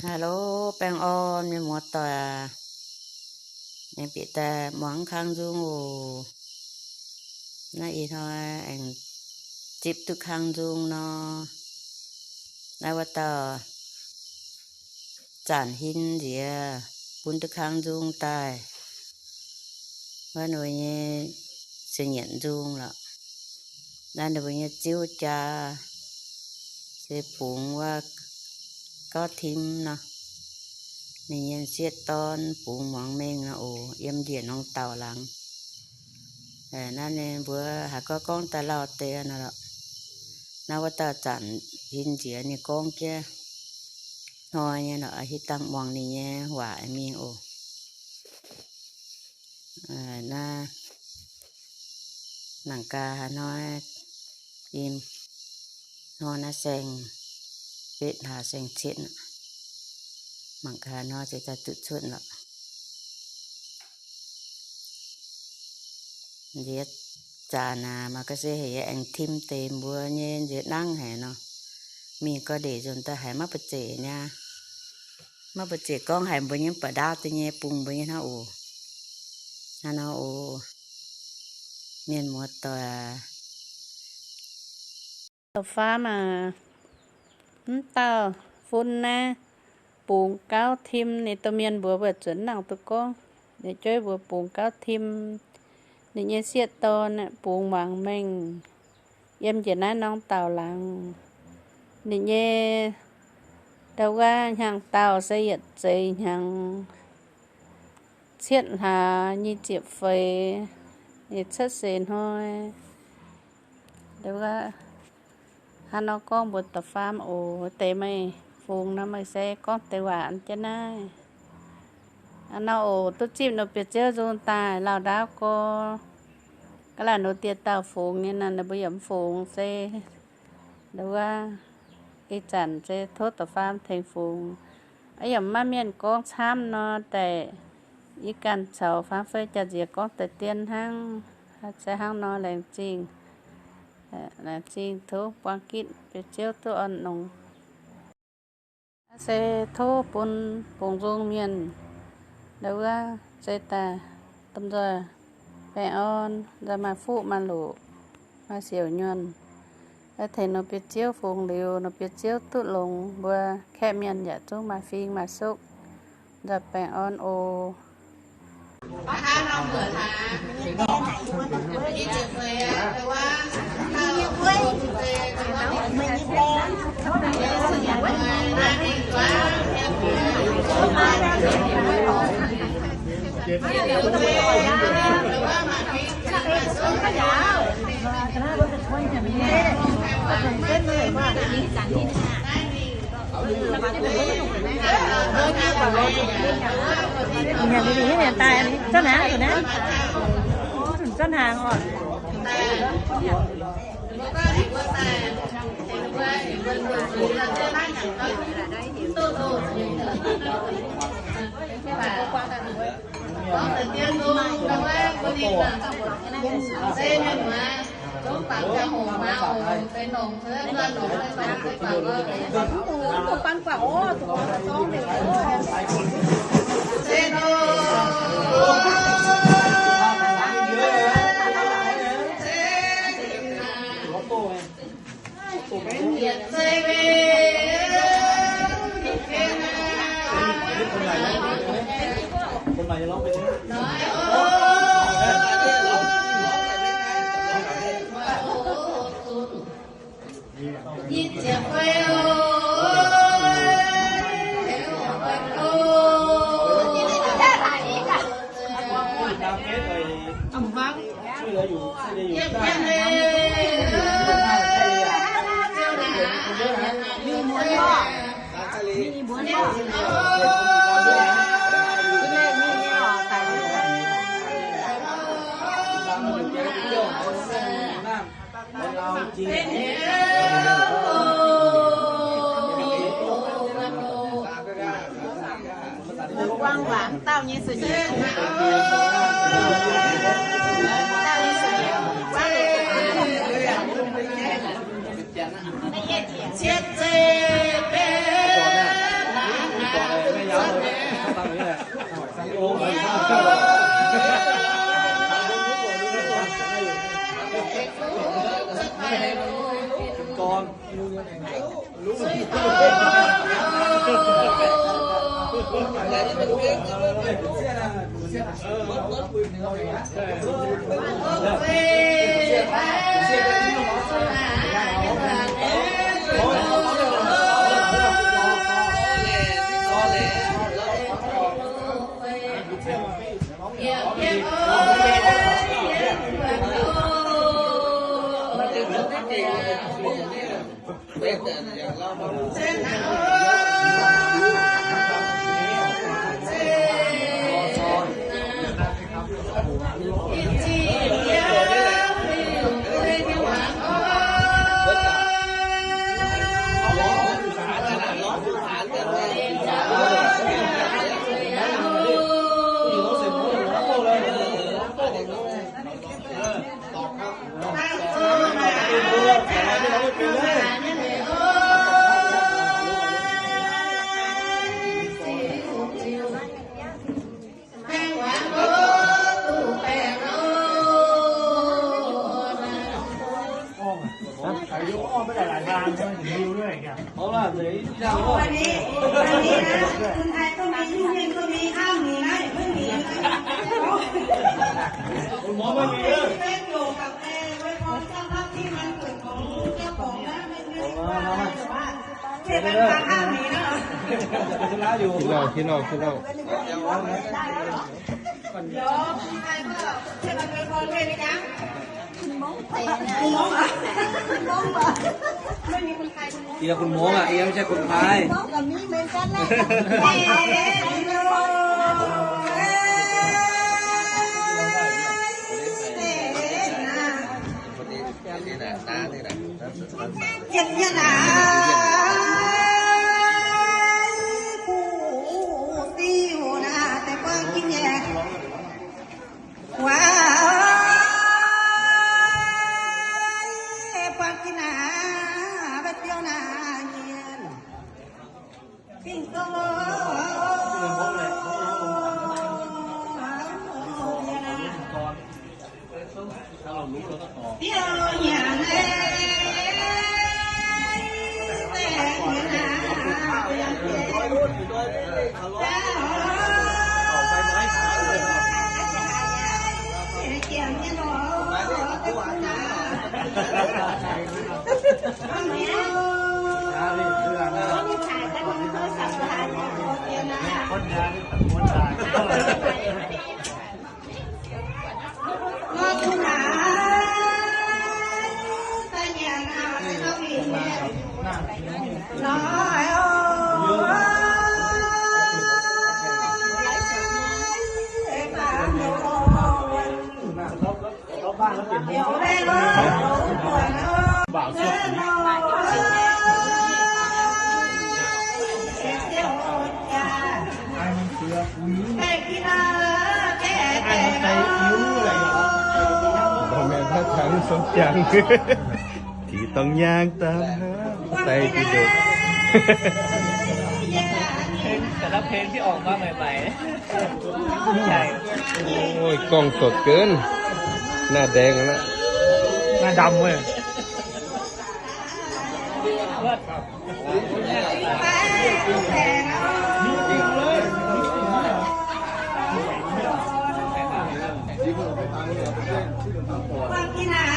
ฮัลโหลแป้งออนมีหมวดต่อยังปีแต่หมองข้างจุงโอน่าอีทอยแองจิบทุกข้างจุงเนาะนายว่าต่อจานหินเดียปุ่นทุกข้างจุงตายว่าหน่วยนี้เสียนจุงละนั่นเดี๋ยวนี้จิ้วจ้าเสียผงว่าก็ทิมเนาะนี่ยังเสียตอนปูหมองเมงนะโอเยี่ยมเดียนน้องเต่าหลังนั่นเองเบื่อหาก็ก้องตาลอดเตะนั่นแหละนาว่าตาจันหินเจียนี่ก้องแก่หอยเนี่ยเนาะที่ตั้งมองนี่เนี่ยหวายมีโอน่าหนังกาน้อยอิมนอนน่าแซงเป็ดหาแซงเช็ดหมังคาน้อยจะจุดชุดเนาะเดี๋ยวจานามาก็sẽ hệ anh thím tìm bữa nhiên dễ đăng hệ nó mình có để chúng ta hãy mắc bật trẻ nha mắc bật trẻ con hãy bữa nhiên bật đau tự nhiên bùng bữa nhiên nó ồ miền một tòa tòa phá mà tao phun na bùng cao thím này tao miền bữa bật chuẩn nào tụi con để chơi bữa bùng cao thímนี่เนี่ยเสียตอนน่ะปูหมังเม่งเยี่ยมเจน่าน้องเต่าหลังนี่เนี่ยแต่ว่าอย่างเต่าเสียดใจอย่างเสียดหายี่เจ็บไฟยี่ชัดเจนห้อยแต่ว่าถ้าน้องก้องบนตะฟามโอ้เตะไม่ฟูงน้ำไม่แซ่ก้องเตะหวานจะน่าอันนั้นโอ้ตุ๊จีบเราเปียเจ้าโจนตายเราดาวก็là nó tiệt tàu phồng nên là nó bây giờ phồng xe đâu á cái chản xe thốt tàu farm thành phồng ấy giờ mà miền con tham nó để ý can chào phá phê chả gì có tới tiền hang xe hang nó là chinh thốt quan kít ปีเจ้าตัวอันนงxe thốt bún bùng rong miền đâu á xe ta tâm giờแปออนจะมาฟูมาหลูมาเสียวยนแล้วเทนเปียเจียวฟงเดียวนเปียเจียวตุลงบัวแค่เมียนอย่าจุมาฟิงมาซุกจะแปออนโอถ้าเราเบื่อทายี่สิบเลยแต่ว่าถ้าเราเบื่อแต่ว่าไม่ได้แปลงอย่างว่าน่าดีกว่าnhà đi đi nhà tay đi rất nắng rồi nè rất hàng rồi có tự nhiên luôn đâu á có đi là xe nhưng mà chúng bạn cho hồn máu cái nồng thế lên nồng lên bạn cái bảo ơi tụi con quả ô tụi con để xe đâu xe vềคนใหม่จะร้องไปดิยี่เจ็บไปโอ้ช่วยเหลืออยู่เจ็บ ได้ ยังเลยมีหมดบ่มีหมดบ่quang vàng tao như sự nhẹ tao như sự nhẹ chết chết อายุอ้อมไปหลายทางใช่ไหมถึงวิวด้วยอย่างเงี้ยเพราะว่าเลยยาก วันนี้นะคนไทยต้องมีลูกเล่นต้องมีห้ามมีนะอย่าเพิ่งมีนะ คุณหมอไม่มีเยอะ เล่นอยู่กับแอร์ไว้พร้อมเจ้าภาพที่มันเกิดของเจ้าของนะไม่ว่าแต่ว่าเทเป็นทางห้ามมีนะ จะชนะอยู่ คิดเรา เดี๋ยวคนไทยก็เทมันเป็นคนเลยนะจ๊ะคุณมองอ่ะคุณมองอ่ะไม่มีคนไทยคุณมอง เอียคุณหมออ่ะเอียไม่ใช่คนไทย น้องกับมีเหมือนกันนะเย็นยันอ่ะผู้ตีอยู่นะแต่ก็กินแย่ว้าปากกินอาไปเที่ยวนาเงียนปิ้งโตเที่ยวอย่างไรแต่เงียนาอย่างเดียวเกี่ยวเนี่ยหรอแต่คนหนาคนเนี้ยคนถ่ายแต่คนเขาสับถ่ายเนี่ยเกี่ยวนะคนถ่ายก็คุณหนาแต่เนี่ยนะไม่ต้องมีเนี่ยน้อยโอ้เดี๋ยวแม่ก็ปวดเนอะบ่าวสุดแก่กินแก่แต่ใจอิ้วอะไร พ่อแม่ท่าทางสมจัง ที่ต้องย่างตามหาไต่ปิฎก แต่ละเพลงที่ออกมาใหม่ๆใช่ โอ้ยกล้องสดเกิน หน้าแดงแล้ว หน้าดำเว้ย ความกินอา